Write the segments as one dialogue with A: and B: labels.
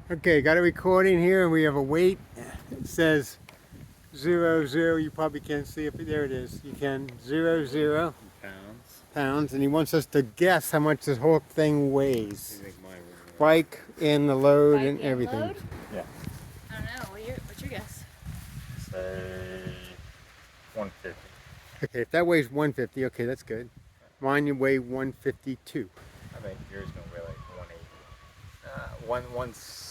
A: Okay, got a recording here and we have a weight. It says 00. You probably can't see it, but there it is. You can 00 pounds. And he wants us to guess how much this whole thing weighs. Bike and the load and everything.
B: Load?
C: Yeah.
B: I don't know. What's your guess?
C: Say 150.
A: Okay, if that weighs 150, okay, that's good. Mine you weigh 152.
C: I think yours gonna weigh like 180. 160.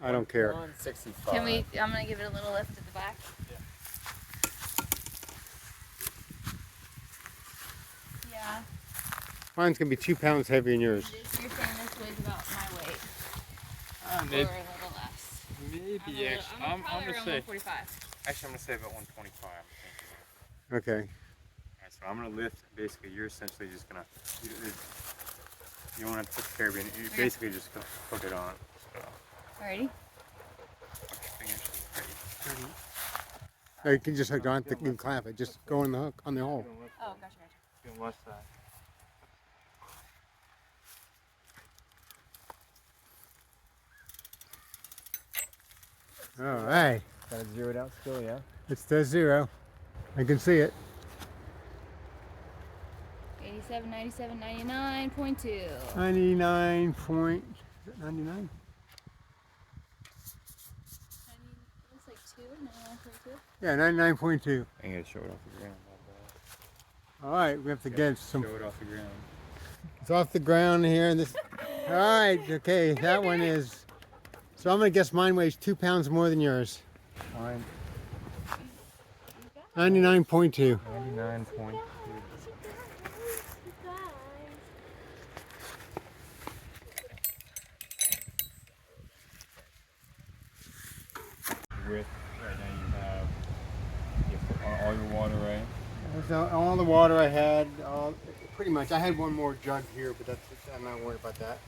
A: I don't care.
C: 165.
B: Can we? I'm gonna give it a little lift at the back. Yeah.
A: Mine's gonna be 2 pounds heavier than yours.
B: You're saying this weighs about my weight, or a
C: Maybe,
B: little less.
C: maybe actually. I'm
B: probably
C: gonna
B: around
C: say.
B: 145.
C: Actually, I'm gonna say about 125.
A: Okay.
C: Alright, so I'm gonna lift. Basically, you're essentially just gonna. You don't have to put the carabiner. You're basically just gonna hook it on. So.
B: Alrighty.
A: No, you can just hook on it and clamp it. Just go on the hook on the hole.
B: Oh, gotcha.
C: On the left side.
A: All right.
C: Got it zeroed out still, yeah?
A: It says 0. I can see it.
B: 87, 97, 99.2.
A: 99 point. Is it 99?
B: Looks like 2, 99.2.
A: Yeah, 99.2.
C: I gotta show it off the ground.
A: All right, we have to get some.
C: Show it off the ground.
A: It's off the ground here. This. All right. Okay, that one is. So I'm gonna guess mine weighs 2 pounds more than yours.
C: Mine.
A: 99.2.
C: 99.2. With right now you have all your water, right?
A: That's all the water I had. Pretty much. I had one more jug here, but I'm not worried about that.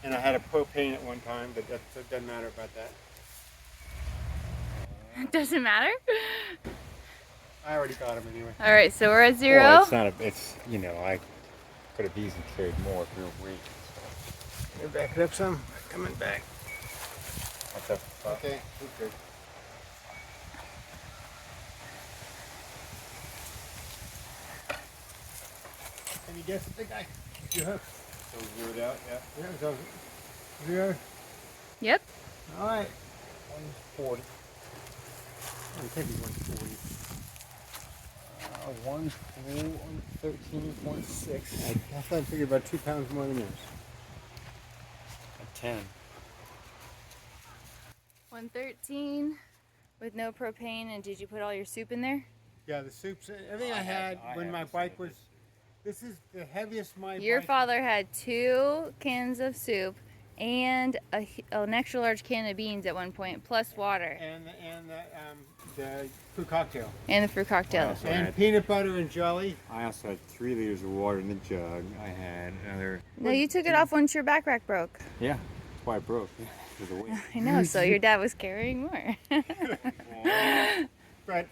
A: And I had a propane at one time, but it doesn't matter about that.
B: Doesn't matter.
A: I already got them anyway.
B: All right, so we're at 0.
C: Well, it's not a. It's I could have easily carried more if we were weak.
A: Can you back it up some? Coming back.
C: What's up?
A: Okay, good. Can you guess the big guy? You hooked.
C: So zeroed out, yeah.
A: Yeah, so 0.
B: Yep.
A: All right.
C: 140.
A: It could be 140.
C: 113.6.
A: I thought I figured about 2 pounds more than yours.
C: A 10.
B: 113 with no propane. And did you put all your soup in there?
A: Yeah, the soups, everything I had when my bike was. This is the heaviest my
B: Your
A: bike.
B: father had 2 cans of soup and an extra large can of beans at one point, plus water.
A: And the fruit cocktail.
B: And the fruit cocktail.
C: Wow. So I
A: And
C: had-
A: peanut butter and jelly.
C: I also had 3 liters of water in the jug. I had another.
B: No, you took it off once your back rack broke.
C: Yeah, that's why it broke. For the weight.
B: I know, so your dad was carrying more.
A: But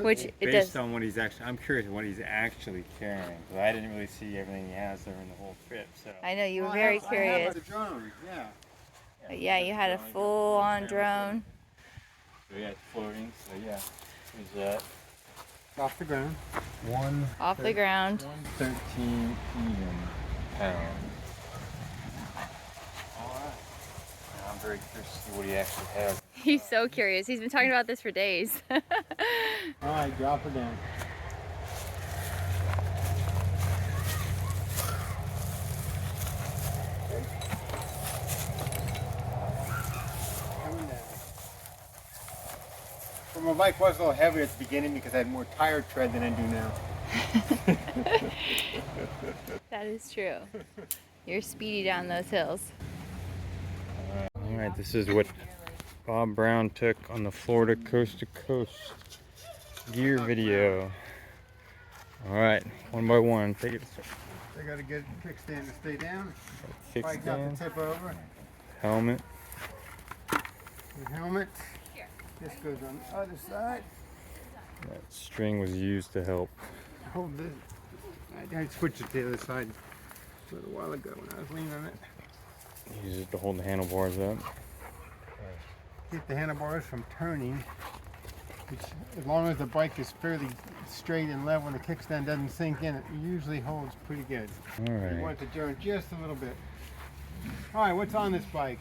B: Which it
C: Based
B: does.
C: on what he's actually, I'm curious what he's actually carrying. Because I didn't really see everything he has during the whole trip. So.
B: I know, you were
A: I
B: very
A: have
B: curious.
A: the drone, yeah.
B: But yeah, you had a full-on drone.
C: So yeah, it's floating. So yeah, there's that.
A: Off the ground.
B: Off the ground.
C: 113 even pounds. Alright. I'm very curious to see what he actually has.
B: He's so curious. He's been talking about this for days.
A: All right, drop her down. Coming down. Well, my bike was a little heavier at the beginning because I had more tire tread than I do now.
B: That is true. You're speedy down those hills.
C: Alright, this is what Bob Brown took on the Florida Coast to Coast gear video. Alright, one by one, take it.
A: I got to get a kickstand to stay down. Bike
C: Kickstand,
A: out the tip over.
C: helmet.
A: The helmet. This goes on the other side.
C: That string was used to help.
A: Hold this. I switched it to the other side a little while ago when I was leaning on it.
C: Use it to hold the handlebars up.
A: keep the handlebars from turning. Which, as long as the bike is fairly straight and level and the kickstand doesn't sink in, it usually holds pretty good.
C: All
A: You
C: right.
A: want it to turn just a little bit. All right, what's on this bike?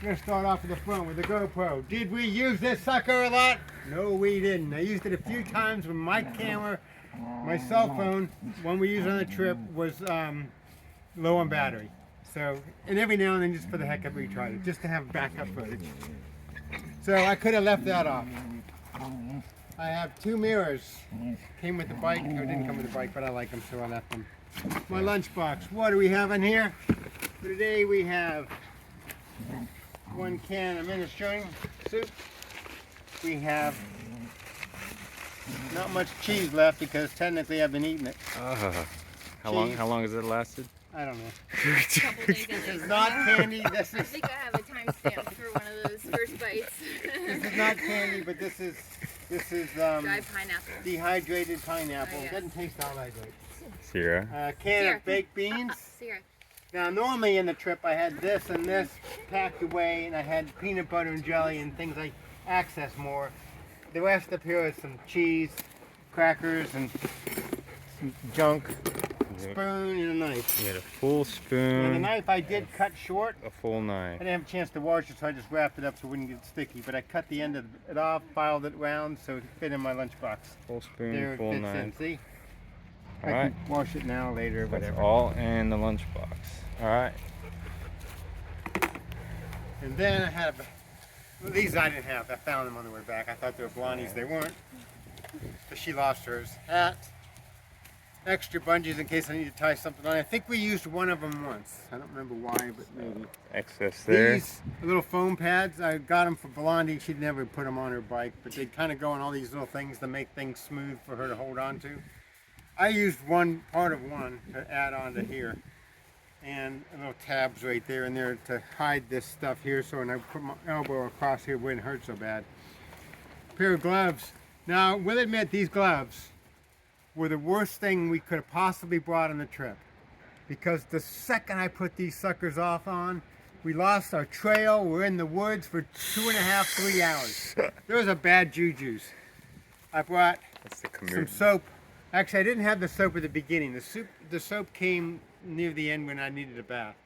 A: We're gonna start off at the front with the GoPro. Did we use this sucker a lot? No, we didn't. I used it a few times when my camera, my cell phone, one we used on the trip, was low on battery. So, and every now and then, just for the heck of it, we tried it, just to have backup footage. So I could have left that off. I have 2 mirrors. Came with the bike, or didn't come with the bike, but I like them, so I left them. My lunchbox. What do we have in here? For today we have 1 can of minestrone soup. We have not much cheese left because technically I've been eating it.
C: How long has it lasted?
A: I don't know.
B: Couple days
A: This
B: at
A: is
B: least.
A: not candy. This
B: I
A: is
B: think I have a timestamp for one of those first bites.
A: this is not candy, but this is
B: Dried pineapple.
A: dehydrated pineapple.
B: Oh,
A: It
B: yes.
A: doesn't taste all that good.
C: Sierra.
A: A can
B: Here.
A: of baked beans.
B: Sierra.
A: Now, normally in the trip, I had this and this packed away, and I had peanut butter and jelly and things I access more. The rest up here is some cheese, crackers, and some junk. Spoon and a knife.
C: You had a full
A: And the
C: spoon,
A: knife I did cut short.
C: a full
A: I
C: knife.
A: didn't have a chance to wash it, so I just wrapped it up so it wouldn't get sticky. But I cut the end of it off, filed it round so it fit in my lunchbox.
C: Full spoon,
A: There it
C: full
A: fits in.
C: knife.
A: See? I
C: All right.
A: can wash it now, later,
C: That's
A: whatever.
C: all in the lunchbox. All right.
A: And then I had well, these I didn't have. I found them on the way back. I thought they were blondies. They weren't. But she lost hers. Hat. Extra bungees in case I need to tie something on. I think we used one of them once. I don't remember why, but maybe.
C: Excess there.
A: These little foam pads, I got them for Blondie. She'd never put them on her bike, but they kind of go on all these little things to make things smooth for her to hold on to. I used part of one to add on to here. And little tabs right there and there to hide this stuff here, so when I put my elbow across here it wouldn't hurt so bad. Pair of gloves. Now, we'll admit these gloves were the worst thing we could have possibly brought on the trip, because the second I put these suckers off on, we lost our trail. We're in the woods for 2.5, 3 hours. There was a bad juju's. I brought
C: That's the
A: some
C: commute.
A: soap. Actually, I didn't have the soap at the beginning. The soap came near the end when I needed a bath.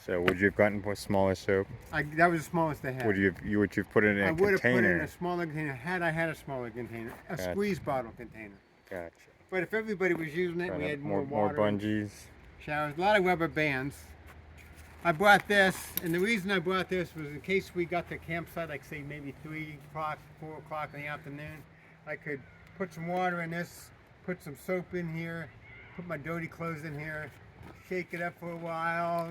C: So would you have gotten a smaller soap?
A: That was the smallest they had.
C: Would you have put it in
A: I
C: a
A: would have put it in
C: container?
A: a smaller container had I had a smaller container, a
C: Gotcha.
A: squeeze bottle container.
C: Gotcha.
A: But if everybody was using it,
C: Trying
A: we
C: to-
A: had more
C: more
A: water,
C: bungees.
A: showers, a lot of rubber bands. I brought this, and the reason I brought this was in case we got to campsite, like say maybe 3 o'clock, 4 o'clock in the afternoon, I could put some water in this, put some soap in here, put my dirty clothes in here, shake it up for a while,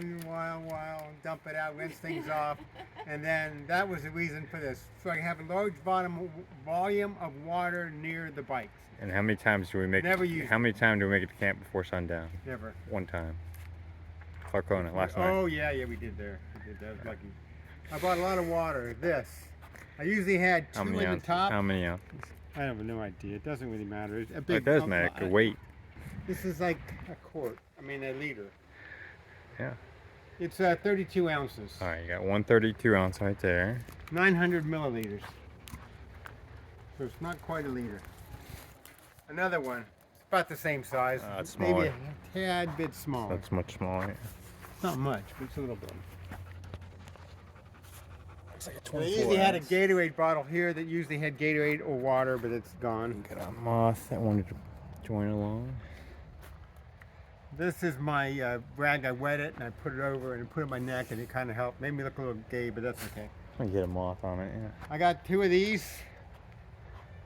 A: dump it out, rinse things off, and then that was the reason for this. So I have a large volume of water near the bikes.
C: And how many times do we make?
A: Never used
C: How many times do we make it to camp before sundown?
A: Never.
C: One time. Clarkona last night.
A: Oh yeah, we did there. We did that. I was lucky. I bought a lot of water. This. I usually had 2
C: How many
A: in the
C: ounces?
A: top.
C: How many ounces?
A: I have no idea. It doesn't really matter. It's a
C: Well,
A: big.
C: it does matter. The weight.
A: This is like a quart. I mean a liter.
C: Yeah.
A: It's 32 ounces.
C: All right, you got 132 ounce right there.
A: 900 milliliters. So it's not quite a liter. Another one. It's about the same size.
C: It's
A: Maybe
C: smaller.
A: a tad bit smaller.
C: That's much smaller.
A: Not much, but it's a little bit.
C: Looks like a
A: They usually had a Gatorade bottle here that usually had Gatorade or water, but it's gone.
C: Got a moth that wanted to join along.
A: This is my rag. I wet it and I put it over and put it on my neck, and it kind of helped. Made me look a little gay, but that's okay.
C: I get a moth on it. Yeah.
A: I got 2 of these,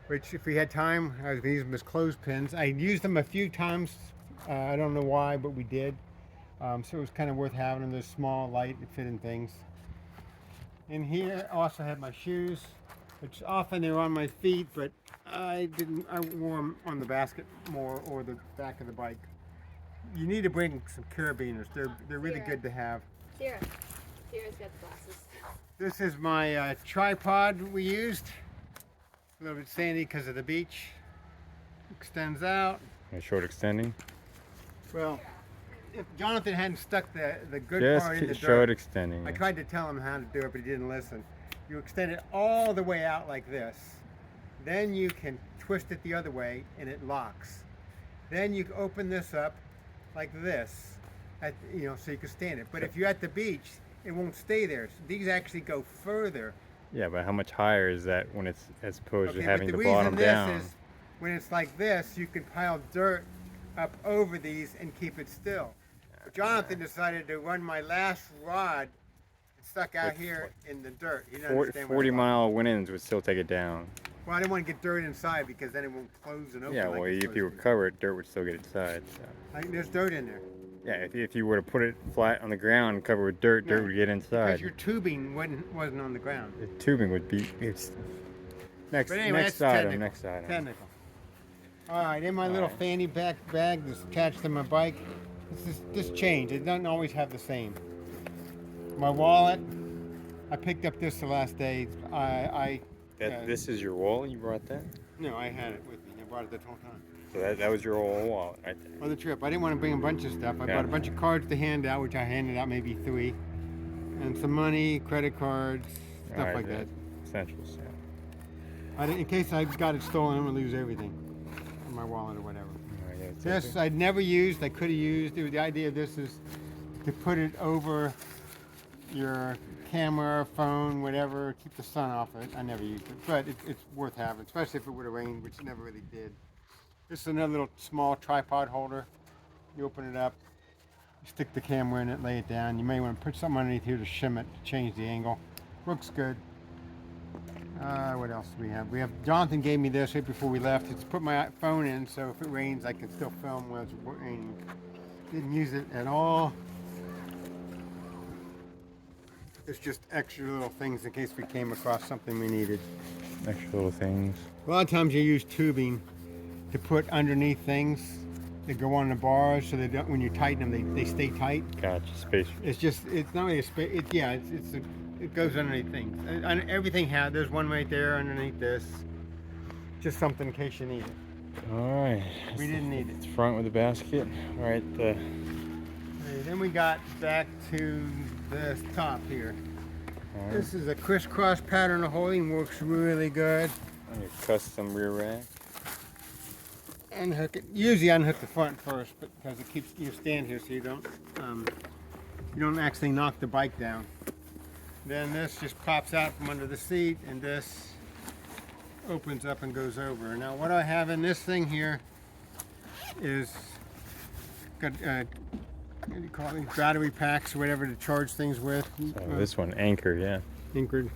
A: which if we had time, I was going to use them as clothespins. I used them a few times. I don't know why, but we did. So it was kind of worth having them. They're small, light, and fit in things. In here, I also had my shoes, which often they're on my feet, but I wore them on the basket more or the back of the bike. You need to bring some carabiners. They're really good to have.
B: Sierra's got the glasses.
A: This is my tripod we used. A little bit sandy because of the beach. Extends out.
C: A short extending.
A: Well, if Jonathan hadn't stuck the good
C: Just
A: part in the
C: short
A: dirt,
C: extending.
A: I tried to tell him how to do it, but he didn't listen. You extend it all the way out like this. Then you can twist it the other way and it locks. Then you open this up like this, so you can stand it. But if you're at the beach, it won't stay there. So these actually go further.
C: Yeah, but how much higher is that when it's as opposed to having
A: but
C: the bottom down?
A: Is when it's like this, you can pile dirt up over these and keep it still. But Jonathan decided to run my last rod stuck out here in the dirt. He didn't understand
C: 40-mile wind-ins would still take it down.
A: Well, I didn't want to get dirt inside because then it won't close and open.
C: Yeah, well, if you were covered, dirt would still get inside. So.
A: I think there's dirt in there.
C: Yeah, if you were to put it flat on the ground and cover with dirt, dirt would get inside.
A: Because your tubing wasn't on the ground.
C: The tubing would be. Next item.
A: Technical. All right, in my little fanny pack bag that's attached to my bike, this changed. It doesn't always have the same. My wallet, I picked up this the last day.
C: This is your wallet? You brought that?
A: No, I had it with me. I brought it the whole time.
C: So that was your whole wallet right there.
A: For the trip. I didn't want to bring a bunch of stuff. I bought a bunch of cards to hand out, which I handed out maybe 3. And some money, credit cards, stuff like that.
C: Essentials, yeah.
A: In case I got it stolen, I'm going to lose everything. In my wallet or whatever. This I'd never used. I could have used. The idea of this is to put it over your camera, phone, whatever, keep the sun off it. I never used it, but it's worth having, especially if it would have rained, which it never really did. This is another little small tripod holder. You open it up, you stick the camera in it, lay it down. You may want to put something underneath here to shim it, to change the angle. Looks good. What else do we have? Jonathan gave me this right before we left. It's put my phone in, so if it rains, I can still film when it's raining. Didn't use it at all. It's just extra little things in case we came across something we needed.
C: Extra little things.
A: A lot of times you use tubing to put underneath things that go on the bars so they don't, when you tighten them, they stay tight.
C: Gotcha, space.
A: It's not really a space, it goes underneath things. Everything there's one right there underneath this. Just something in case you need it.
C: All right.
A: We didn't need it.
C: It's front with the basket. All right.
A: Then we got back to this top here. Right. This is a crisscross pattern of holding, works really good.
C: On your custom rear rack.
A: Unhook it. Usually unhook the front first, but because it keeps you stand here so you don't actually knock the bike down. Then this just pops out from under the seat, and this opens up and goes over. Now what I have in this thing here is got what do you call these, battery packs or whatever to charge things with.
C: This one, anchored, yeah.
A: Anchored.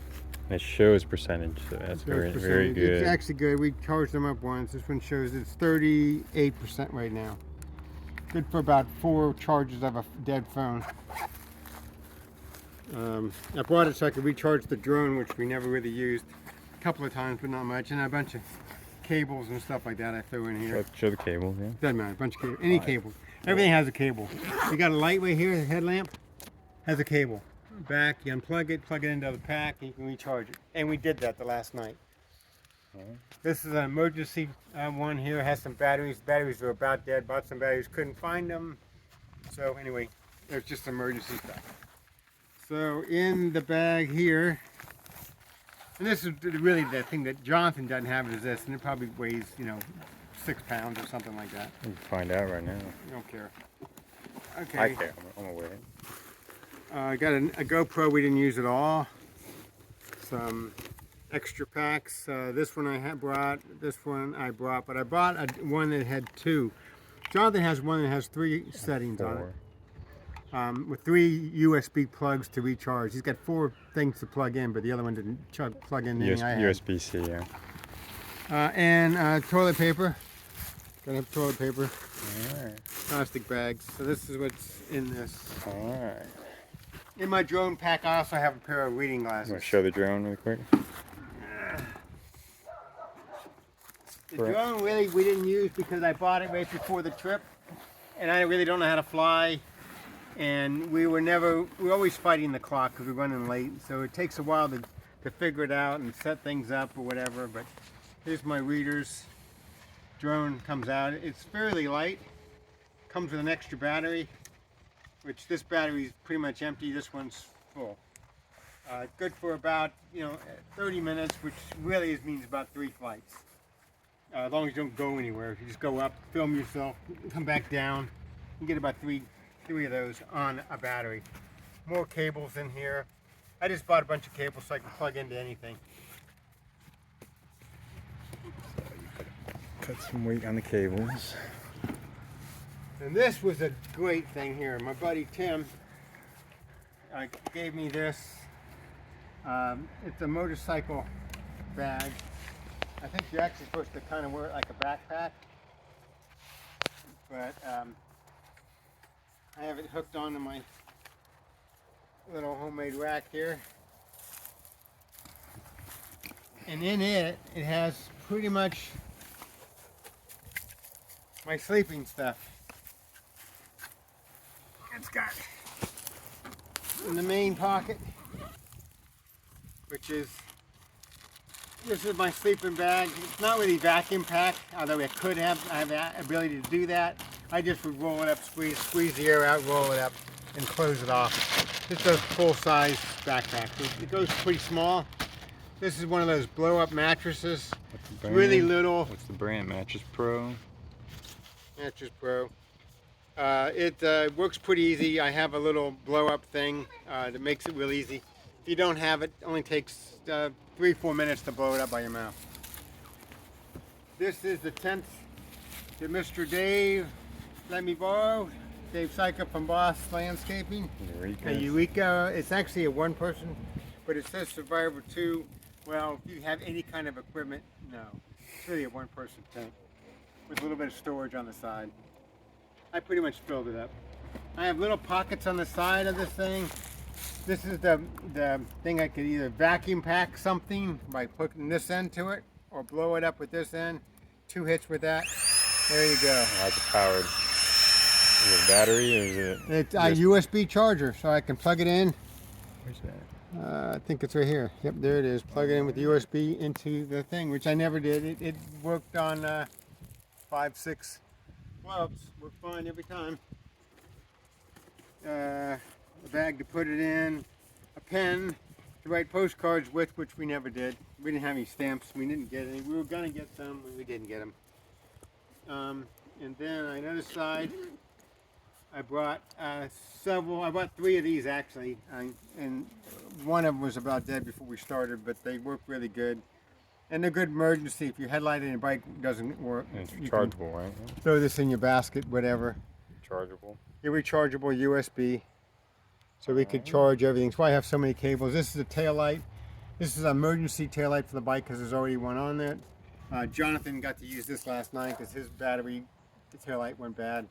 C: It shows percentage, so that's very good.
A: It's actually good. We charged them up once. This one shows it's 38% right now. Good for about 4 charges of a dead phone. I brought it so I could recharge the drone, which we never really used. A couple of times, but not much. And a bunch of cables and stuff like that I threw in here.
C: Show the cables, yeah.
A: Doesn't matter, a bunch of cables. Any cable. Everything has a cable. You got a light right here, the headlamp has a cable. Back, you unplug it, plug it into the pack, and you can recharge it. And we did that the last night. This is an emergency one here. It has some batteries. Batteries are about dead. Bought some batteries, couldn't find them. So anyway, there's just emergency stuff. So in the bag here, and this is really the thing that Jonathan doesn't have is this, and it probably weighs, 6 pounds or something like that.
C: You can find out right now.
A: You don't care. Okay.
C: I care. I'm aware.
A: I got a GoPro we didn't use at all. Some extra packs. This one I brought. This one I brought, but I bought one that had 2. Jonathan has one that has 3 settings on it. With 3 USB plugs to recharge. He's got 4 things to plug in, but the other one didn't plug in.
C: USB-C, yeah.
A: And toilet paper. Gotta have toilet paper.
C: Alright.
A: Plastic bags. So this is what's in this.
C: Alright.
A: In my drone pack, I also have a pair of reading glasses.
C: You want to show the drone really quick?
A: The drone really we didn't use because I bought it right before the trip, and I really don't know how to fly. And we're always fighting the clock because we're running late. So it takes a while to figure it out and set things up or whatever. But here's my readers. Drone comes out. It's fairly light. Comes with an extra battery, which this battery is pretty much empty. This one's full. Good for about 30 minutes, which really means about 3 flights. As long as you don't go anywhere. If you just go up, film yourself, come back down, you get about three of those on a battery. More cables in here. I just bought a bunch of cables so I can plug into anything.
C: Put some weight on the cables.
A: And this was a great thing here. My buddy Tim gave me this. It's a motorcycle bag. I think you're actually supposed to kind of wear it like a backpack. But I have it hooked onto my little homemade rack here. And in it, it has pretty much my sleeping stuff. It's got in the main pocket, which is, this is my sleeping bag. It's not really vacuum packed, although I have the ability to do that. I just would roll it up, squeeze the air out, roll it up, and close it off. It's a full-size backpack. It goes pretty small. This is one of those blow-up mattresses. It's really little.
C: What's the brand? Mattress Pro?
A: Mattress Pro. It works pretty easy. I have a little blow-up thing that makes it real easy. If you don't have it, it only takes 3-4 minutes to blow it up by your mouth. This is the tent that Mr. Dave let me borrow. Dave Syka from Boss Landscaping.
C: Eureka.
A: Eureka. It's actually a one-person, but it says Survivor 2. Well, if you have any kind of equipment, no. It's really a one-person tent with a little bit of storage on the side. I pretty much filled it up. I have little pockets on the side of this thing. This is the thing I could either vacuum pack something by putting this end to it or blow it up with this end. 2 hits with that. There you go.
C: How's it powered? Is it a battery or is it?
A: It's a USB charger, so I can plug it in.
C: Where's that?
A: I think it's right here. Yep, there it is. Plug it in with the USB into the thing, which I never did. It worked on 5-6 clubs. Worked fine every time. A bag to put it in. A pen to write postcards with, which we never did. We didn't have any stamps. We didn't get any. We were going to get some, and we didn't get them. And then on the other side, I brought several. I bought 3 of these actually, and one of them was about dead before we started, but they work really good. And they're good emergency if your headlight on your bike doesn't work.
C: And it's rechargeable, right?
A: Throw this in your basket, whatever.
C: Rechargeable.
A: Your rechargeable USB, so we could charge everything. That's why I have so many cables. This is a tail light. This is an emergency tail light for the bike because there's already one on there. Jonathan got to use this last night because his battery, the tail light went bad.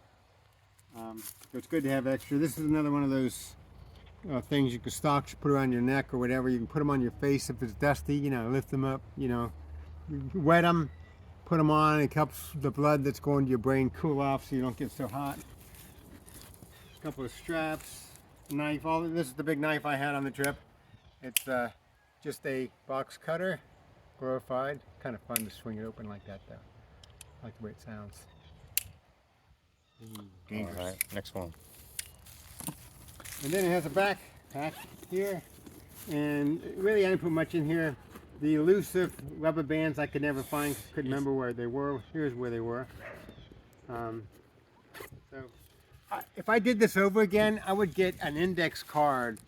A: So it's good to have extra. This is another one of those things you can stock, put around your neck or whatever. You can put them on your face if it's dusty, lift them up, you wet them, put them on. It helps the blood that's going to your brain cool off so you don't get so hot. A couple of straps, a knife. This is the big knife I had on the trip. It's just a box cutter, glorified. Kind of fun to swing it open like that though. I like the way it sounds. Dangerous.
C: All right, next one.
A: And then it has a backpack here, and really I didn't put much in here. The elusive rubber bands I could never find, couldn't remember where they were. Here's where they were. If I did this over again, I would get an index card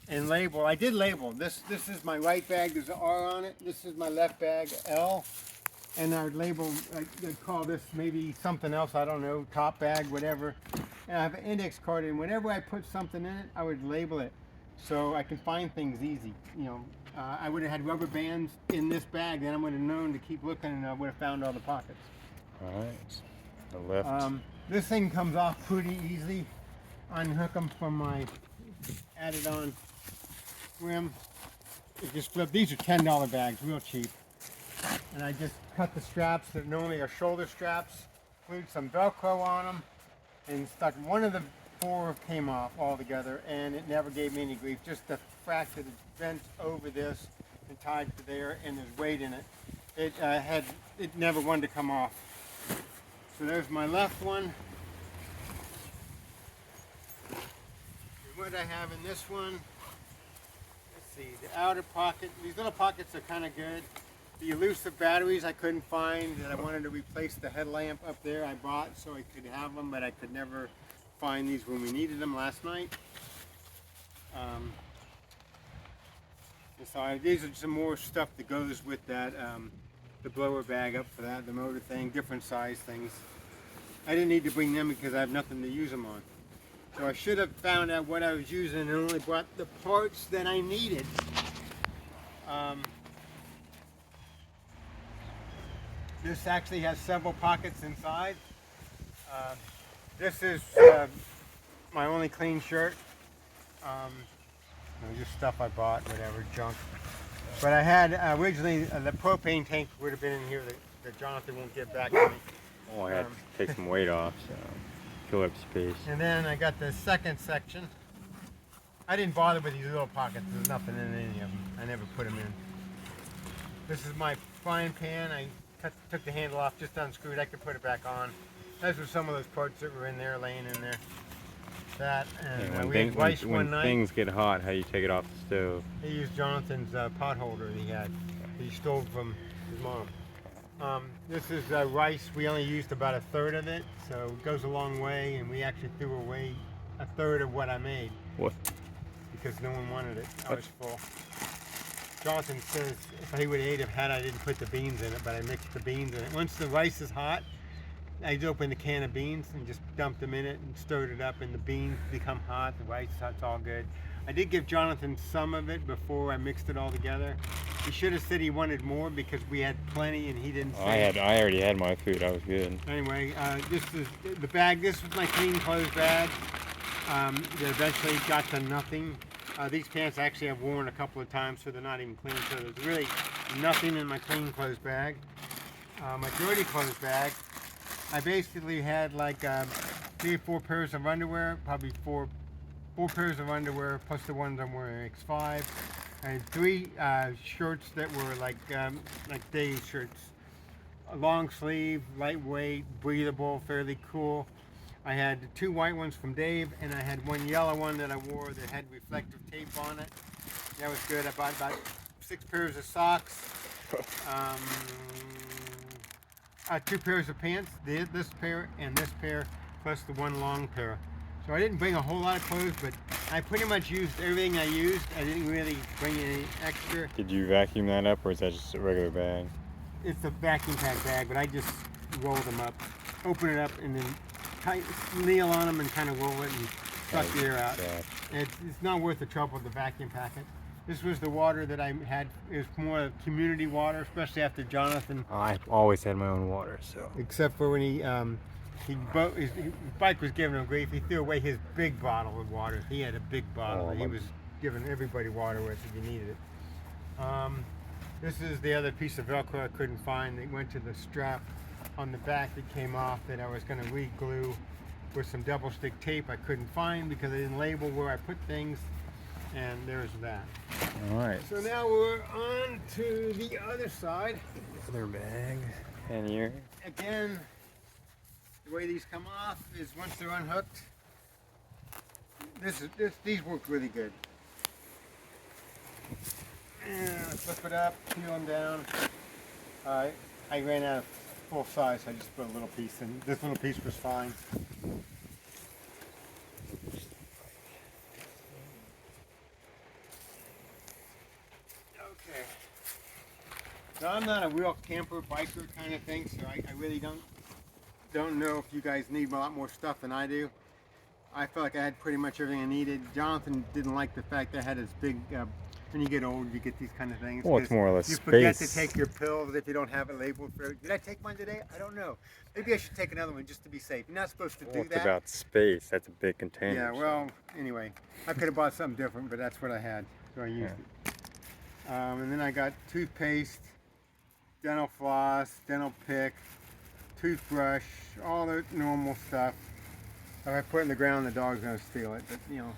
A: and label. I did label. This is my right bag, there's an R on it. This is my left bag, L. And I would label, I'd call this maybe something else, I don't know, top bag, whatever. And I have an index card, and whenever I put something in it, I would label it so I can find things easy. I would have had rubber bands in this bag, then I would have known to keep looking, and I would have found all the pockets.
C: All right, the left.
A: This thing comes off pretty easily. Unhook them from my added on rim. It just flip. These are $10 bags, real cheap. And I just cut the straps that normally are shoulder straps, glued some Velcro on them, and stuck. One of the 4 came off altogether, and it never gave me any grief. Just the fact that it's bent over this and tied to there, and there's weight in it. It never wanted to come off. So there's my left one. And what I have in this one, let's see, the outer pocket, these little pockets are kind of good. The elusive batteries I couldn't find, and I wanted to replace the headlamp up there I bought so I could have them, but I could never find these when we needed them last night. These are some more stuff that goes with that, the blower bag up for that, the motor thing, different size things. I didn't need to bring them because I have nothing to use them on. So I should have found out what I was using and only brought the parts that I needed. This actually has several pockets inside. This is my only clean shirt. Just stuff I bought, whatever, junk. But I had originally the propane tank would have been in here that Jonathan won't give back to me.
C: Oh, I had to take some weight off, so fill up space.
A: And then I got the second section. I didn't bother with these little pockets. There's nothing in any of them. I never put them in. This is my frying pan. I took the handle off, just unscrewed. I could put it back on. Those were some of those parts that were in there, laying in there. That and we had rice one night.
C: When things get hot, how you take it off the stove?
A: He used Jonathan's pot holder that he had. He stole from his mom. This is rice. We only used about a third of it, so it goes a long way, and we actually threw away a third of what I made.
C: What?
A: Because no one wanted it. I was full. Jonathan says if he would have ate it had I didn't put the beans in it, but I mixed the beans in it. Once the rice is hot, I just opened a can of beans and just dumped them in it and stirred it up, and the beans become hot, the rice is hot, it's all good. I did give Jonathan some of it before I mixed it all together. He should have said he wanted more because we had plenty and he didn't say.
C: I already had my food, I was good.
A: Anyway, this is the bag. This was my clean clothes bag. That eventually got to nothing. These pants actually I've worn a couple of times, so they're not even clean. So there's really nothing in my clean clothes bag. My dirty clothes bag, I basically had like 3 or 4 pairs of underwear, probably four pairs of underwear plus the ones I'm wearing X5. I had 3 shirts that were like day shirts, a long sleeve, lightweight, breathable, fairly cool. I had 2 white ones from Dave, and I had 1 yellow one that I wore that had reflective tape on it. That was good. I bought about 6 pairs of socks, 2 pairs of pants, this pair and this pair, plus the 1 long pair. So I didn't bring a whole lot of clothes, but I pretty much used everything I used. I didn't really bring any extra.
C: Did you vacuum that up, or is that just a regular bag?
A: It's a vacuum pack bag, but I just roll them up, open it up, and then kneel on them and kind of roll it and suck the air out. It's not worth the trouble to vacuum pack it. This was the water that I had. It was more community water, especially after Jonathan.
C: I've always had my own water, so.
A: Except for when his bike was giving him grief. He threw away his big bottle of water. He had a big bottle. He was giving everybody water with if you needed it. This is the other piece of Velcro I couldn't find. It went to the strap on the back that came off that I was going to re-glue with some double stick tape I couldn't find because I didn't label where I put things, and there's that.
C: Alright.
A: So now we're on to the other side.
C: Other bag. And here.
A: Again, the way these come off is once they're unhooked, these work really good. And flip it up, peel them down. I ran out of full size, so I just put a little piece in. This little piece was fine. Okay. Now I'm not a real camper biker kind of thing, so I really don't know if you guys need a lot more stuff than I do. I felt like I had pretty much everything I needed. Jonathan didn't like the fact that I had this big. When you get old, you get these kind of things.
C: Well, it's more or less
A: you
C: space.
A: Forget to take your pills if you don't have it labeled for. Did I take mine today? I don't know. Maybe I should take another one just to be safe. You're not supposed to do that.
C: It's about space. That's a big container.
A: Yeah. Well, anyway, I could have bought something different, but that's what I had, so I used it. And then I got toothpaste, dental floss, dental pick, toothbrush, all the normal stuff. If I put it in the ground, the dog's gonna steal it. But you know.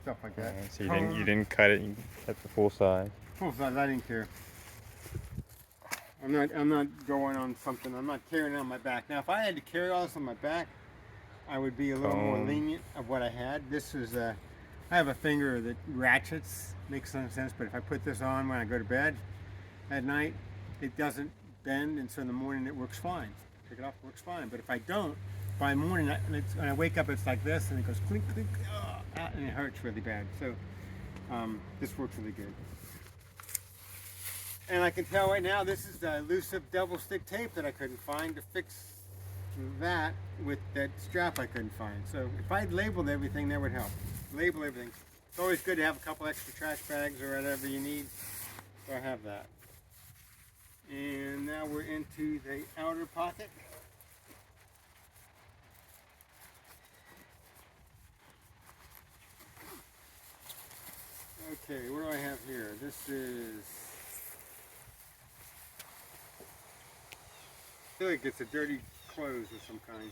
A: Stuff like that.
C: So you didn't cut it. You cut the full size.
A: Full size. I didn't care. I'm not going on something. I'm not carrying it on my back. Now, if I had to carry all this on my back, I would be a little more lenient of what I had. This is I have a finger that ratchets, makes some sense, but if I put this on when I go to bed at night, it doesn't bend, and so in the morning it works fine. Pick it up, works fine. But if I don't, by morning, when I wake up, it's like this, and it goes clink, clink, and it hurts really bad. So this works really good. And I can tell right now, this is the elusive double stick tape that I couldn't find to fix that with that strap I couldn't find. So if I'd labeled everything, that would help. Label everything. It's always good to have a couple extra trash bags or whatever you need. So I have that. And now we're into the outer pocket. Okay, what do I have here? This is, I feel like it's a dirty clothes of some kind.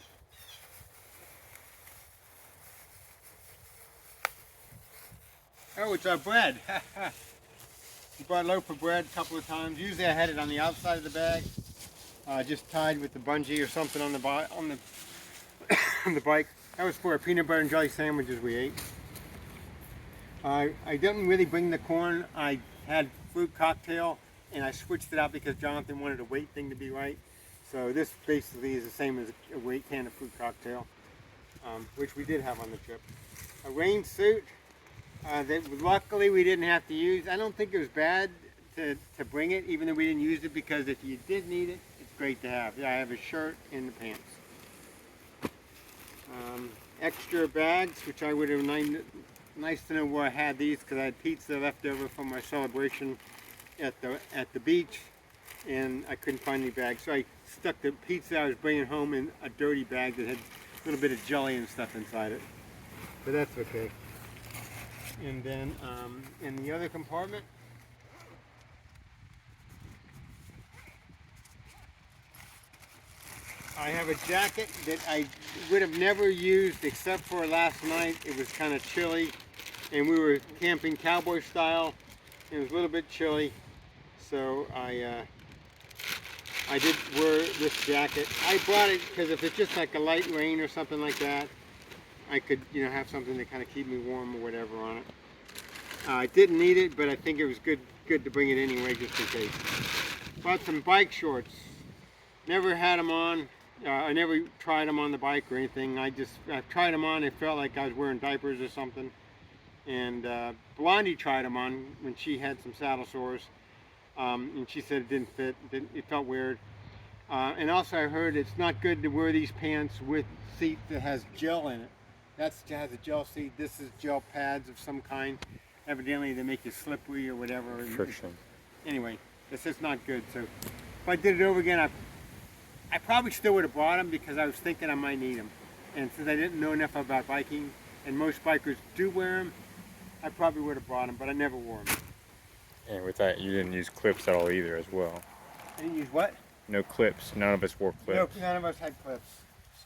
A: Oh, it's our bread. We bought a loaf of bread a couple of times. Usually I had it on the outside of the bag, just tied with the bungee or something on the on the bike. That was for our peanut butter and jelly sandwiches we ate. I didn't really bring the corn. I had fruit cocktail, and I switched it out because Jonathan wanted a weight thing to be right. So this basically is the same as a weight can of fruit cocktail, which we did have on the trip. A rain suit. That luckily we didn't have to use. I don't think it was bad to bring it, even though we didn't use it, because if you did need it, it's great to have. Yeah, I have a shirt and the pants. Extra bags, which I would have nice to know where I had these, because I had pizza left over from my celebration at the beach, and I couldn't find any bags. So I stuck the pizza I was bringing home in a dirty bag that had a little bit of jelly and stuff inside it. But that's okay. And then in the other compartment, I have a jacket that I would have never used except for last night. It was kind of chilly, and we were camping cowboy style. It was a little bit chilly, so I did wear this jacket. I bought it because if it's just like a light rain or something like that, I could, have something to kind of keep me warm or whatever on it. I didn't need it, but I think it was good to bring it anyway, just in case. Bought some bike shorts. Never had them on. I never tried them on the bike or anything. I tried them on. It felt like I was wearing diapers or something. And Blondie tried them on when she had some saddle sores, and she said it didn't fit. It felt weird. And also I heard it's not good to wear these pants with seat that has gel in it. That has a gel seat. This is gel pads of some kind. Evidently they make you slippery or whatever.
C: Friction.
A: Anyway, this is not good. So if I did it over again, I probably still would have bought them because I was thinking I might need them. And since I didn't know enough about biking, and most bikers do wear them, I probably would have bought them, but I never wore them.
C: And with that, you didn't use clips at all either as well.
A: I didn't use what?
C: No clips. None of us wore clips.
A: Nope, none of us had clips.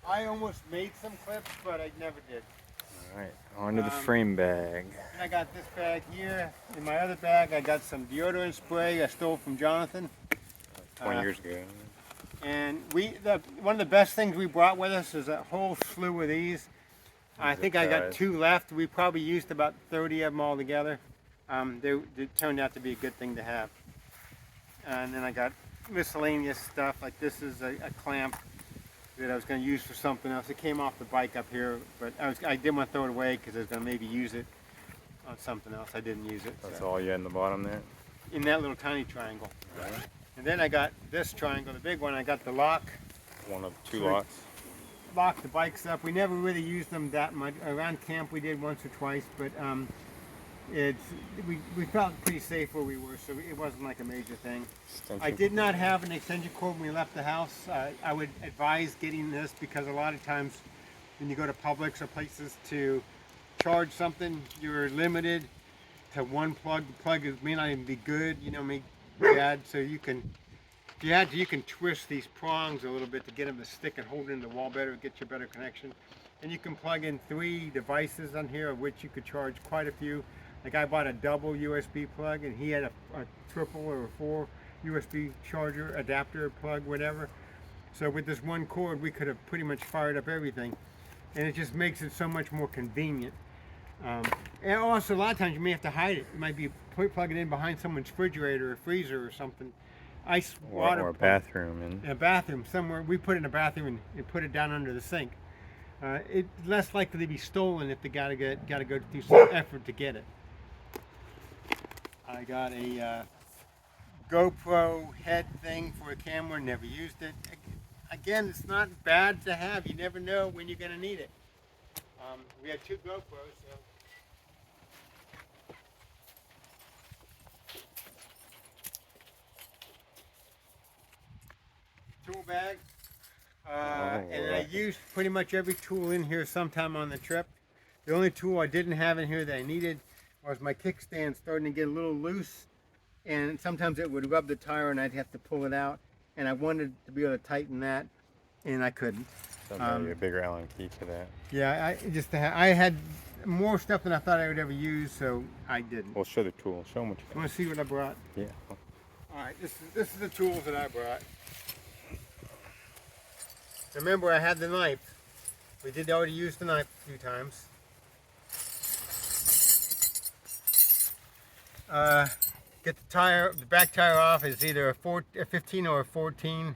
A: I almost made some clips, but I never did.
C: All right, on to the frame bag.
A: And I got this bag here. In my other bag, I got some deodorant spray I stole from Jonathan.
C: 20 years ago.
A: And one of the best things we brought with us is a whole slew of these. I think I got 2 left. We probably used about 30 of them all together. They turned out to be a good thing to have. And then I got miscellaneous stuff, like this is a clamp that I was going to use for something else. It came off the bike up here, but I didn't want to throw it away because I was going to maybe use it on something else. I didn't use it.
C: That's all you had in the bottom there?
A: In that little tiny triangle. Right. And then I got this triangle, the big one. I got the lock.
C: One of 2 locks.
A: Lock the bikes up. We never really used them that much. Around camp we did once or twice, but we felt pretty safe where we were, so it wasn't like a major thing. I did not have an extension cord when we left the house. I would advise getting this because a lot of times when you go to Publix or places to charge something, you're limited to one plug. The plug may not even be good, may be bad, so you can twist these prongs a little bit to get them to stick and hold it in the wall better, get you a better connection. And you can plug in 3 devices on here, of which you could charge quite a few. Like I bought a double USB plug, and he had a triple or a 4 USB charger, adapter, plug, whatever. So with this one cord, we could have pretty much fired up everything. And it just makes it so much more convenient. And also, a lot of times you may have to hide it. You might be plug it in behind someone's refrigerator or freezer or something. Ice water
C: or a bathroom.
A: in a bathroom somewhere. We put it in a bathroom and put it down under the sink. It's less likely to be stolen if they gotta go through some effort to get it. I got a GoPro head thing for a camera. Never used it. Again, it's not bad to have. You never know when you're gonna need it. We had 2 GoPros, so. Tool bag. And I used pretty much every tool in here sometime on the trip. The only tool I didn't have in here that I needed was my kickstand starting to get a little loose, and sometimes it would rub the tire and I'd have to pull it out, and I wanted to be able to tighten that, and I couldn't.
C: So maybe a bigger Allen key for that.
A: Yeah, I had more stuff than I thought I would ever use, so I didn't.
C: We'll show the tool. Show them what you
A: You want to see what I brought?
C: Yeah.
A: All right, this is the tools that I brought. Remember, I had the knife. We did already use the knife a few times. Get the back tire off is either a 15 or a 14.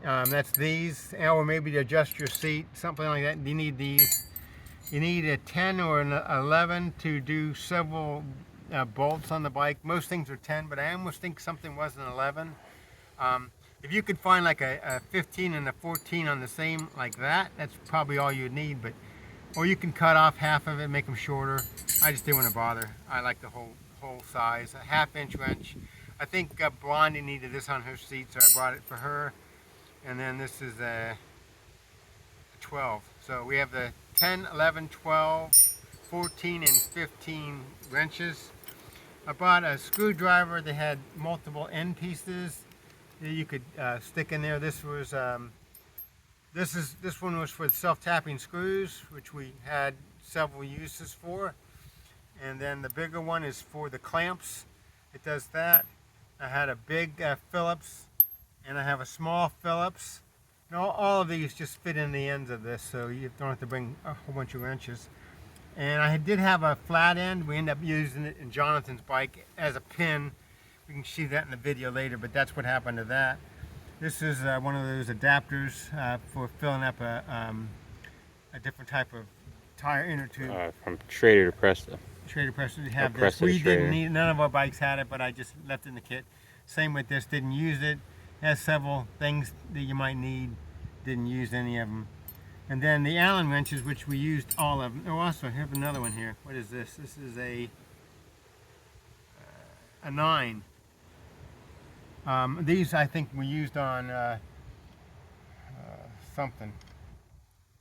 A: That's these, or maybe to adjust your seat, something like that. You need these. You need a 10 or an 11 to do several bolts on the bike. Most things are 10, but I almost think something was an 11. If you could find like a 15 and a 14 on the same like that, that's probably all you'd need. But or you can cut off half of it, make them shorter. I just didn't want to bother. I like the whole size, a 1/2 inch wrench. I think Blondie needed this on her seat, so I brought it for her. And then this is a 12. So we have the 10, 11, 12, 14, and 15 wrenches. I bought a screwdriver that had multiple end pieces that you could stick in there. This was this one was for the self-tapping screws, which we had several uses for. And then the bigger one is for the clamps. It does that. I had a big Phillips, and I have a small Phillips. Now, all of these just fit in the ends of this, so you don't have to bring a whole bunch of wrenches. And I did have a flat end. We ended up using it in Jonathan's bike as a pin. We can see that in the video later, but that's what happened to that. This is one of those adapters for filling up a different type of tire inner tube.
C: From Schrader to Presta.
A: Schrader Presta did have
C: Presta
A: this. We
C: Schrader.
A: didn't need, none of our bikes had it, but I just left it in the kit. Same with this, didn't use it. Has several things that you might need, didn't use any of them. And then the Allen wrenches, which we used all of them. Oh, also, I have another one here. What is this? This is a 9. These I think we used on something.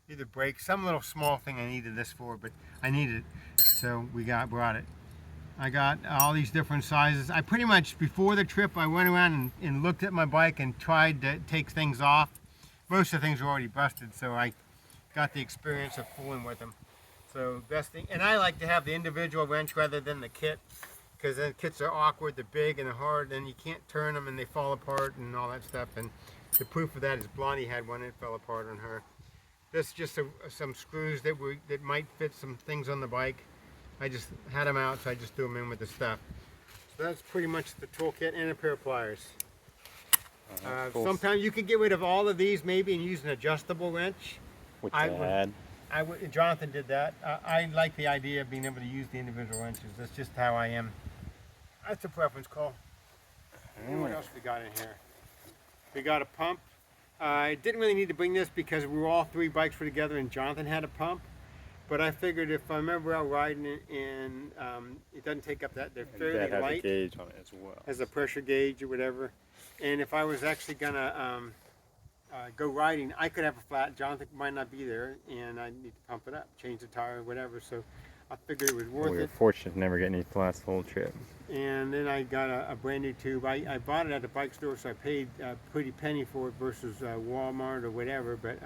A: Either brakes, some little small thing I needed this for, but I needed it, so we brought it. I got all these different sizes. I pretty much, before the trip, I went around and looked at my bike and tried to take things off. Most of the things were already busted, so I got the experience of fooling with them. So best thing, and I like to have the individual wrench rather than the kit, because then kits are awkward, they're big and they're hard, and you can't turn them and they fall apart and all that stuff. And the proof of that is Blondie had one and it fell apart on her. This is just some screws that might fit some things on the bike. I just had them out, so I just threw them in with the stuff. So that's pretty much the toolkit and a pair of pliers.
C: Cool.
A: Sometimes you can get rid of all of these maybe and use an adjustable wrench.
C: Which I had.
A: Jonathan did that. I like the idea of being able to use the individual wrenches. That's just how I am. That's a preference call. And what else we got in here? We got a pump. I didn't really need to bring this because we were all 3 bikes were together and Jonathan had a pump. But I figured if I'm ever out riding it and it doesn't take up that, they're fairly
C: that has
A: light.
C: a gauge on it as well.
A: Has a pressure gauge or whatever. And if I was actually gonna go riding, I could have a flat. Jonathan might not be there, and I need to pump it up, change the tire, or whatever. So I figured it was worth
C: We were
A: it.
C: fortunate to never get any flats the whole trip.
A: And then I got a brand new tube. I bought it at the bike store, so I paid a pretty penny for it versus Walmart or whatever. But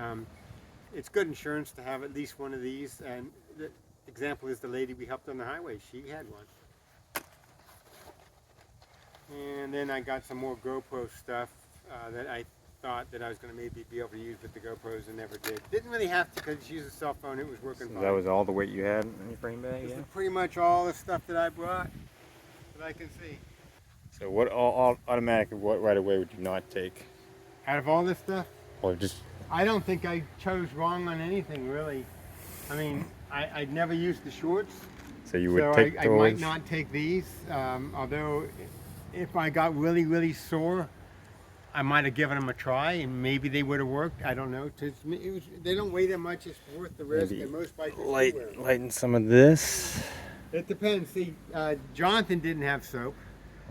A: it's good insurance to have at least one of these. And the example is the lady we helped on the highway. She had one. And then I got some more GoPro stuff that I thought that I was going to maybe be able to use with the GoPros and never did. Didn't really have to because used a cell phone. It was working
C: So
A: fine.
C: that was all the weight you had in your frame bag,
A: This
C: yeah?
A: is pretty much all the stuff that I brought that I can see.
C: So what all automatically, what right away would you not take?
A: Out of all this stuff,
C: Or just,
A: I don't think I chose wrong on anything really. I mean, I'd never used the shorts,
C: so you would
A: so
C: take
A: I might
C: those?
A: not take these. Although, if I got really sore, I might have given them a try, and maybe they would have worked. I don't know. To me, they don't weigh that much. It's worth the risk,
C: Maybe
A: and most bikers do wear them.
C: lighten some of this.
A: It depends. See, Jonathan didn't have soap,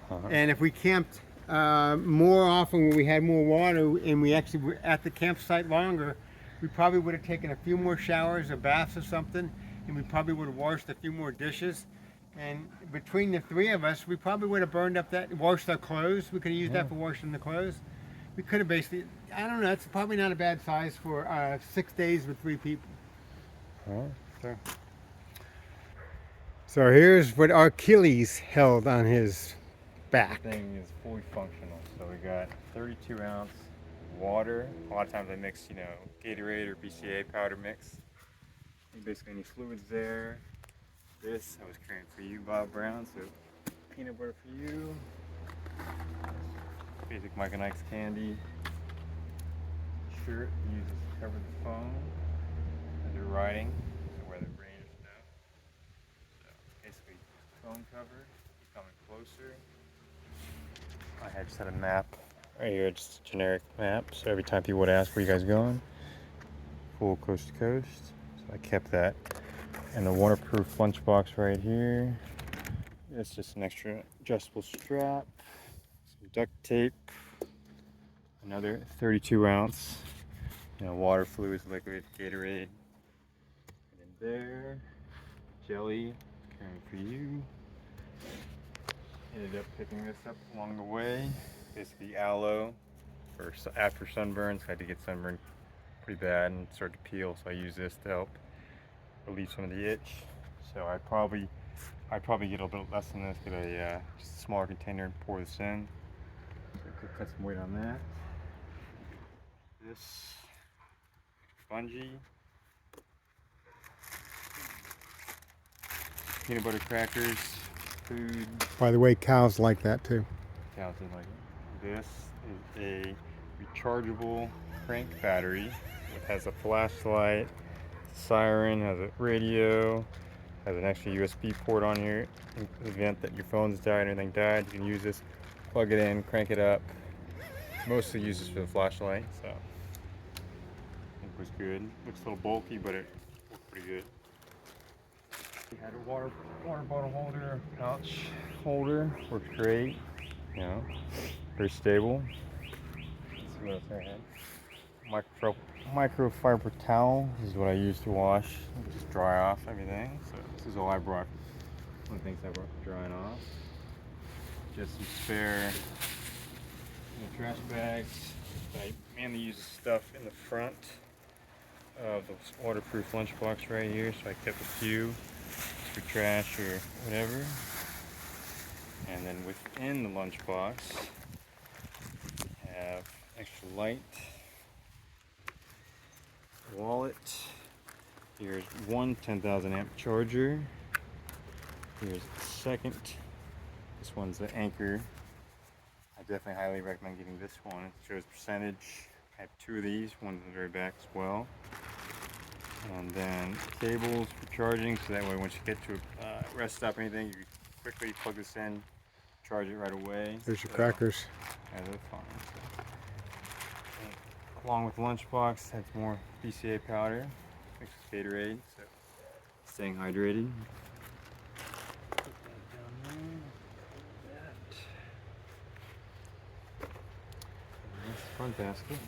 C: Uh-huh.
A: and if we camped more often when we had more water, and we actually were at the campsite longer, we probably would have taken a few more showers or baths or something, and we probably would have washed a few more dishes. And between the three of us, we probably would have burned up that, washed our clothes. We could have used that for washing the clothes. We could have basically, I don't know, it's probably not a bad size for 6 days with 3 people.
C: Huh?
A: So here's what Achilles held on his back.
C: This thing is fully functional. So we got 32 ounce water. A lot of times I mix, Gatorade or BCA powder mix. And basically any fluids there. This I was carrying for you, Bob Brown. So peanut butter for you. Basic Mike and Ike's candy. Shirt uses to cover the phone as you're riding. So weather, rain or snow. So basically phone cover, coming closer. I just had a map right here, just a generic map. So every time people would ask where you guys going, full coast to coast. So I kept that. And the waterproof lunchbox right here. It's just an extra adjustable strap, some duct tape, another 32 ounce, water fluids, liquid, Gatorade. And then there, jelly, carrying for you. Ended up picking this up along the way. Basically aloe for after sunburns. I had to get sunburned pretty bad and start to peel, so I use this to help relieve some of the itch. So I'd probably get a little bit less than this, get a just a smaller container and pour this in. So I could cut some weight on that. This bungee, peanut butter crackers, food.
A: By the way, cows like that too.
C: Cows did like it. This is a rechargeable crank battery. It has a flashlight, siren, has a radio, has an extra USB port on here. In the event that your phone's died or anything died, you can use this, plug it in, crank it up. Mostly use this for the flashlight, so I think it was good. Looks a little bulky, but it worked pretty good. We had a water bottle holder, pouch holder, works great. Very stable. Let's see what else I had. Microfiber towel. This is what I use to wash, just dry off everything. So this is all I brought. One of the things I brought for drying off. Just some spare trash bags. I mainly use the stuff in the front of the waterproof lunchbox right here. So I kept a few for trash or whatever. And then within the lunchbox, have extra light, wallet. Here's one 10,000 amp charger. Here's a second. This one's the Anchor. I definitely highly recommend getting this one. It shows percentage. I have 2 of these, one in the very back as well. And then cables for charging, so that way once you get to a rest stop or anything, you can quickly plug this in, charge it right away.
A: There's your crackers.
C: Yeah, they're fine. So. Along with the lunchbox, has more BCA powder, mixed with Gatorade, so staying hydrated. Put that down there. And that's the front basket.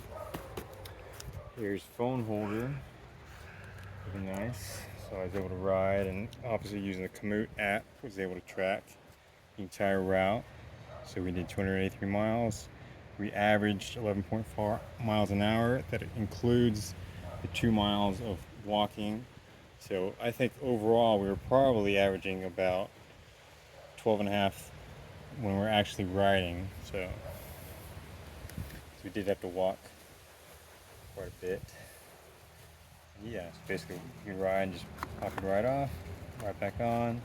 C: Here's phone holder. Really nice. So I was able to ride, and obviously using the Komoot app, was able to track the entire route. So we did 283 miles. We averaged 11.4 miles an hour. That includes the 2 miles of walking. So I think overall we were probably averaging about 12 and a half when we're actually riding. So we did have to walk quite a bit. And yeah, so basically you ride and just pop it right off, right back on,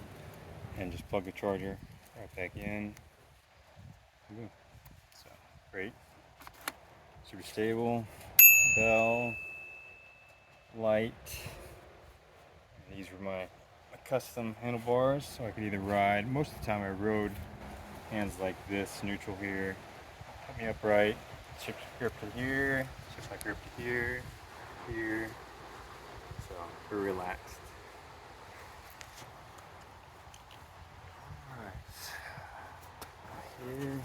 C: and just plug the charger right back in. Boom. So great, super stable, bell, light. And these were my custom handlebars, so I could either ride. Most of the time I rode hands like this, neutral here, put me upright, shift grip to here, shift my grip to here, here. So we're relaxed. Alright. Here.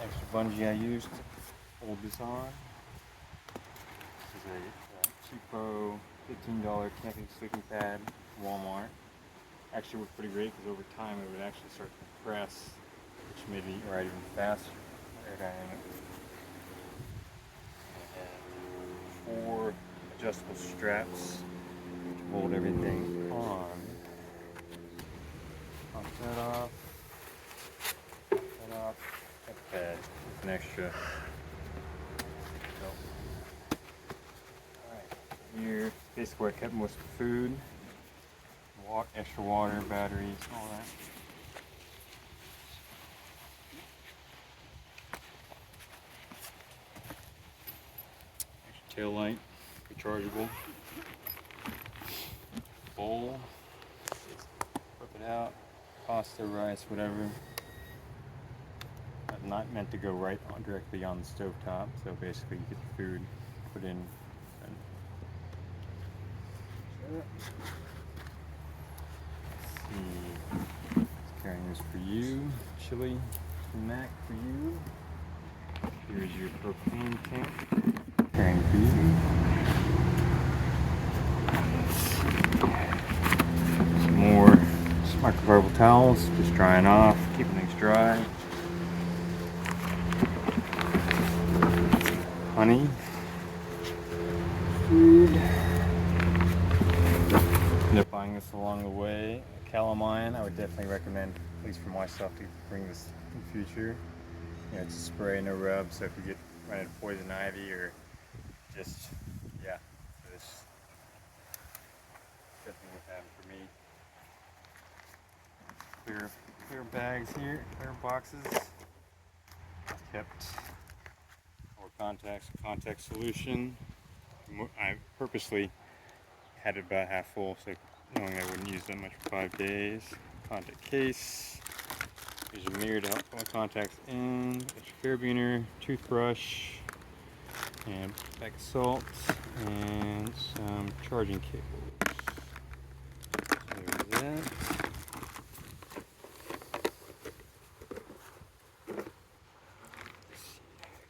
C: Extra bungee I used to hold this on. This is a cheapo $15 camping sleeping pad from Walmart. Actually worked pretty great because over time it would actually start to compress, which made me ride even faster. Aerodynamic. And 4 adjustable straps to hold everything on. Pop that off. Pop that off. That pad. An extra. Alright. Here, basically where I kept most of the food. Extra water, batteries, all that. Extra tail light, rechargeable. Bowl. Whip it out. Pasta, rice, whatever. Not meant to go right on, directly on the stove top, so basically you get the food put in. Carrying this for you, chili snack for you. Here's your propane tank. Carrying for you. Some more microfiber towels, just drying off, keeping things dry. Honey. Food. Ended up buying this along the way. Calamine, I would definitely recommend, at least for myself, to bring this in the future. You know, it's a spray, no rub, so if you run into poison ivy or just, yeah, this definitely would happen for me. Clear bags here, clear boxes. Kept more contact solution. I purposely had it about half full, so knowing I wouldn't use that much for 5 days. Contact case. There's a mirror to help put my contacts in. Extra carabiner, toothbrush, and a bag of salt, and some charging cables. So there's that.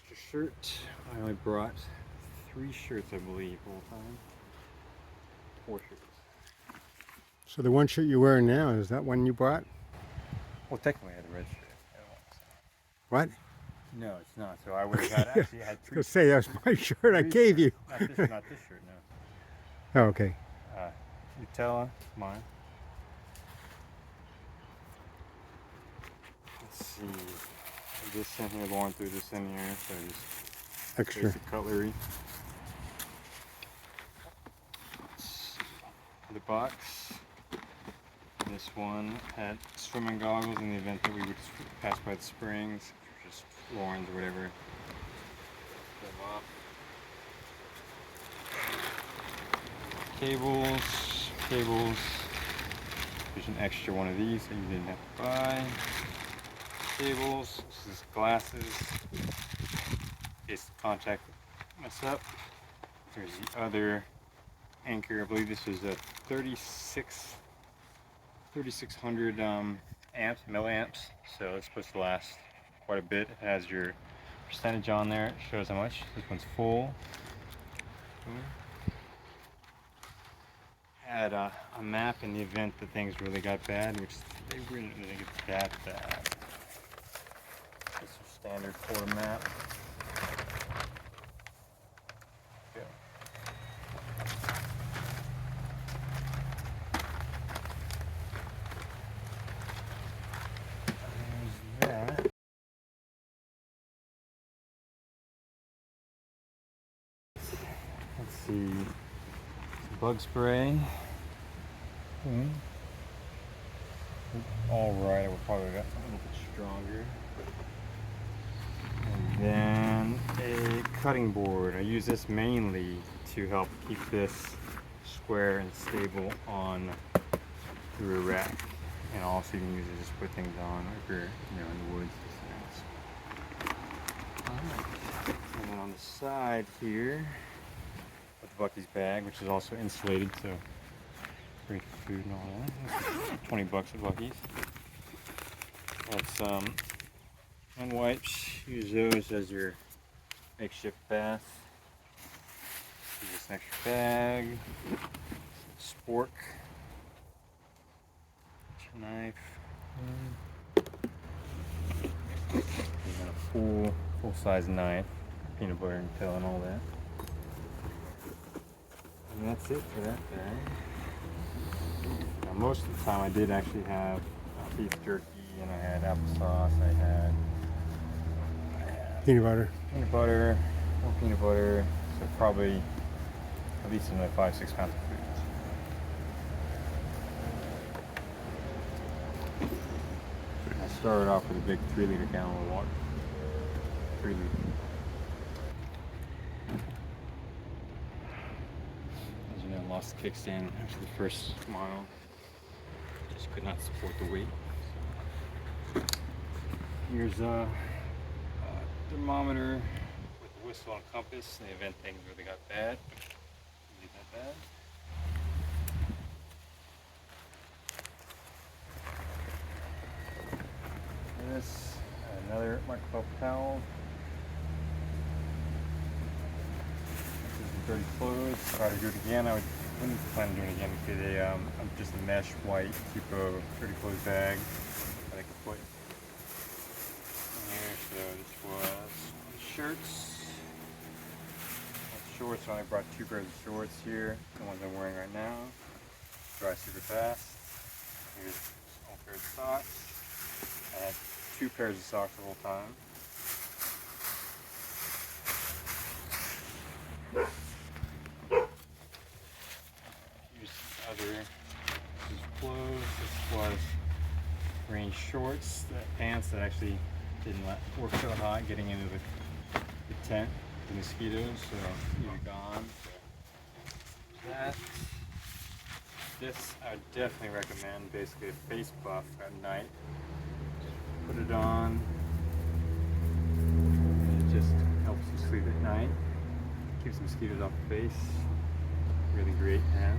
C: Extra shirt. I only brought 3 shirts, I believe, all the time. 4 shirts.
A: So the one shirt you're wearing now, is that one you bought?
C: Well, technically I had a red shirt.
A: What?
C: No, it's not. So I would have actually had 3.
A: Go say that was my shirt I gave you.
C: Not this shirt,
A: Oh, okay.
C: no. Nutella, mine. Let's see. This in here, Lauren threw this in here, so just
A: Extra.
C: basic cutlery. The box. This one had swimming goggles in the event that we would pass by the springs, or just Lauren's or whatever. Put them up. Cables. There's an extra one of these that you didn't have to buy. Cables. This is glasses. In case the contact mess up. There's the other anchor. I believe this is a 3600 milliamps, so it's supposed to last quite a bit. It has your percentage on there. It shows how much. This one's full. Had a map in the event that things really got bad, which they really didn't get that bad. Just a standard Florida map. see some bug spray. Alright, I would probably have got something a little bit stronger. And then a cutting board. I use this mainly to help keep this square and stable on through a rack. And also you can use it to just put things on if you're in the woods. And then on the side here, with Bucky's bag, which is also insulated, so great for food and all that. 20 bucks at Bucky's. Got some hand wipes. Use those as your makeshift bath. Use this extra bag. Spork. Knife. And then a full-size knife. Peanut butter and pill and all that. And that's it for that bag. Now, most of the time I did actually have beef jerky, and I had applesauce, I had
A: Peanut butter.
C: More peanut butter, so probably at least another 5-6 pounds of food. I started off with a big 3-liter gallon of water. 3 liters. As you know, I lost the kickstand after the first mile. Just could not support the weight. Here's a thermometer with a whistle and compass in the event things really got bad. Really that bad. This, another microfiber towel. This is dirty clothes. Try to do it again. I wouldn't plan on doing it again because just a mesh white tipo dirty clothes bag that I could put in here. So this was shirts. Shorts. I only brought 2 pairs of shorts here. The ones I'm wearing right now. Dry super fast. Here's one pair of socks. I had 2 pairs of socks the whole time. Here's this is clothes. This was rain shorts, pants that actually didn't work so hot getting into the tent, the mosquitoes, so you're gone. So that. This I would definitely recommend, basically a face buff at night. Put it on, and it just helps you sleep at night. Keeps the mosquitoes off the face. Really great to have.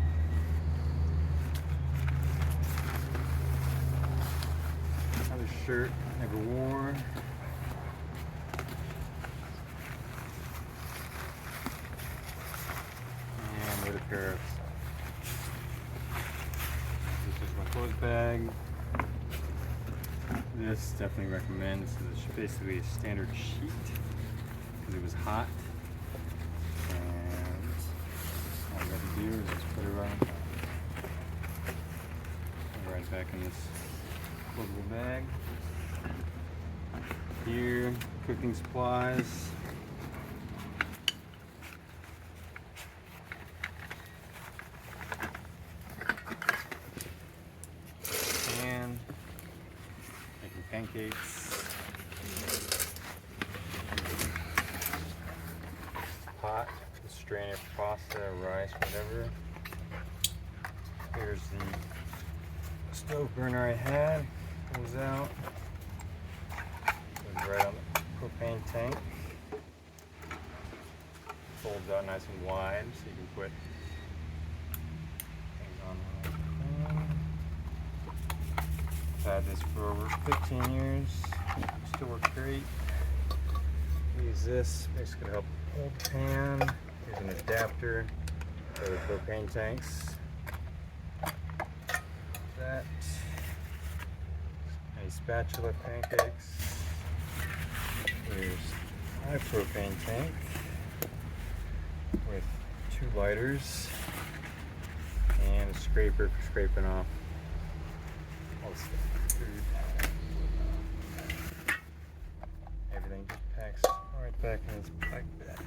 C: Another shirt I never wore. And another pair of socks. This is my clothes bag. This definitely recommend. This is basically a standard sheet because it was hot. And all you got to do is just put it right on top. And right back in this foldable bag. Here, cooking supplies. And making pancakes. Pot, strain of pasta, rice, whatever. Here's the stove burner I had. Pulls out. Goes right on the propane tank. Folds out nice and wide so you can put things on the propane. I've had this for over 15 years. Still works great. Use this basically to help hold the pan. Here's an adapter for the propane tanks. That. A spatula pancakes. There's my propane tank with 2 lighters and a scraper for scraping off all the stuff. Food. Everything just packs right back in this black bag.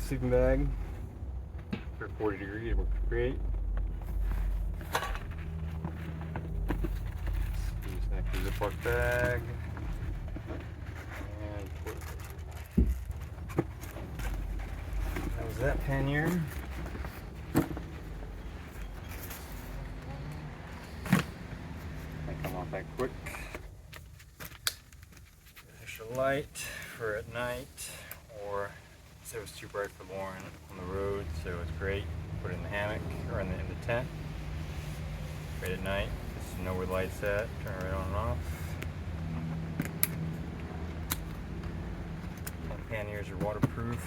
C: sleeping bag for 40 degrees. It works great. Use that as a Ziploc bag. And toilet paper. That was that pannier. Might come off that quick. Extra light for at night, or so it's too bright for Lauren on the road, so it's great. Put it in the hammock or in the tent. Right at night, just know where the light's at. Turn it right on and off. And panniers are waterproof.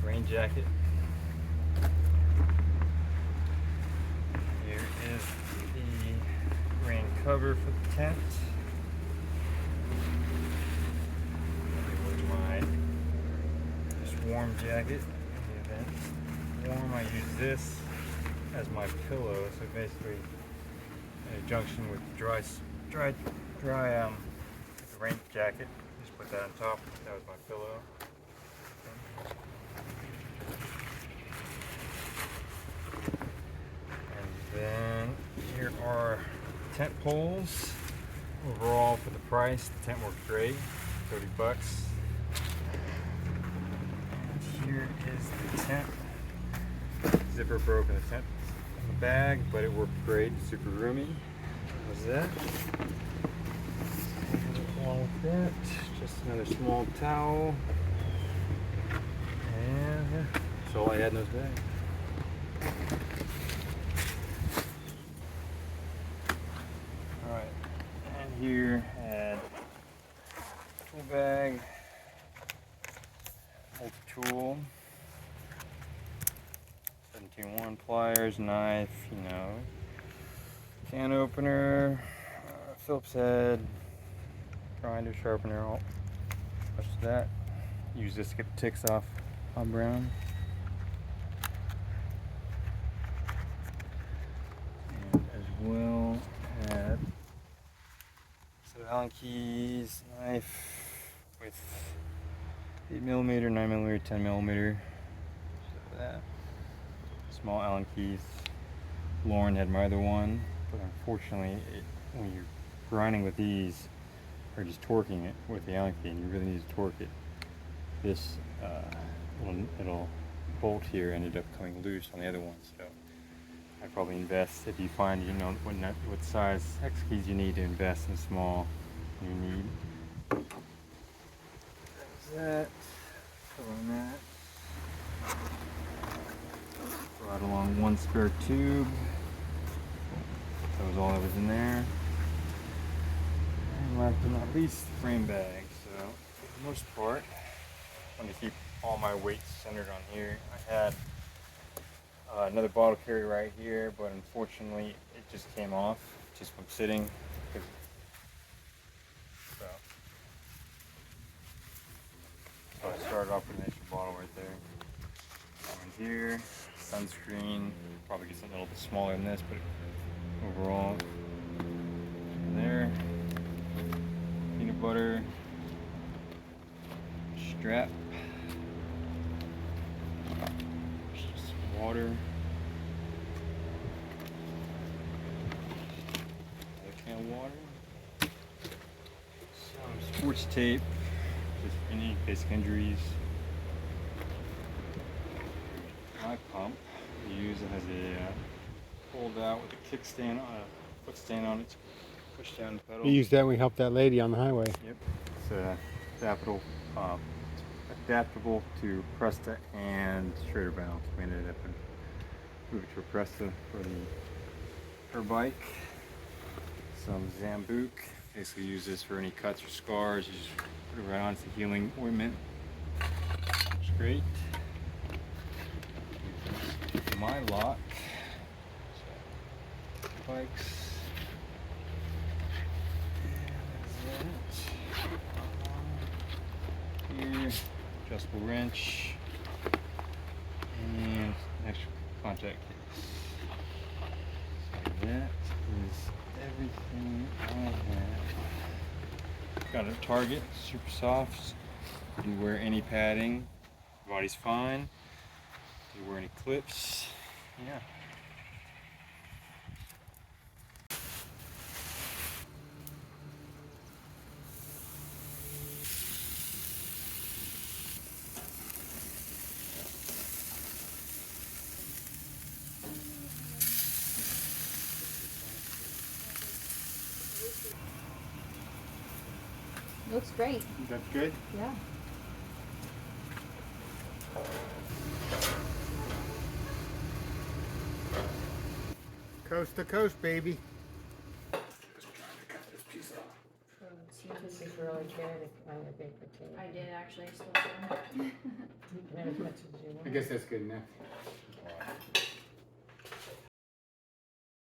C: Rain jacket. Here is the rain cover for the tent. My just warm jacket. In the event warm, I use this as my pillow. So basically, in conjunction with dry rain jacket, just put that on top. That was my pillow. And then here are tent poles. Overall, for the price, the tent works great. $30. And here is the tent. Zipper broke in the tent in the bag, but it worked great. Super roomy. That was that. And along with that, just another small towel. And that's all I had in those bags. Alright, and here had tool bag, multi-tool, 17-1 pliers, knife, you know, can opener, Phillips head, grinder, sharpener, all much of that. Use this to get the ticks off on brown. And as well had some Allen keys, knife with 8mm, 9mm, 10mm. So that. Small Allen keys. Lauren had my other one, but unfortunately, when you're grinding with these, or just torquing it with the Allen key, and you really need to torque it, this little bolt here ended up coming loose on the other one. So I'd probably invest, if you find you know what size hex keys you need, to invest in small you need. There's that. Fill in that. Brought along one spare tube. That was all that was in there. And last but not least, the frame bag. So for the most part, I want to keep all my weights centered on here. I had another bottle carrier right here, but unfortunately it just came off just from sitting. So I started off with an extra bottle right there. One here, sunscreen, probably get something a little bit smaller than this, but overall, and there, peanut butter, strap, some water, another can of water, some sports tape, just any basic injuries. My pump, we use it as a pulled out with a kickstand, a footstand on it, push down pedal.
A: We used that when we helped that lady on the highway.
C: Yep, it's adaptable to Presta and straighter balance. We ended up moving to a Presta for her bike. Some Zambuc. Basically use this for any cuts or scars. You just put it right on. It's a healing ointment. It's great. My lock. Bikes. Here, adjustable wrench, and an extra contact case. So that is everything I have. Got a Target, super soft, Didn't wear any padding. Body's fine. Didn't wear any clips. Yeah.
B: Looks great.
A: That's good.
B: Yeah.
A: Coast to coast, baby.
D: This is really good on your big potato.
B: I did actually slow down.
D: You can have as much as you want.
A: I guess that's good enough.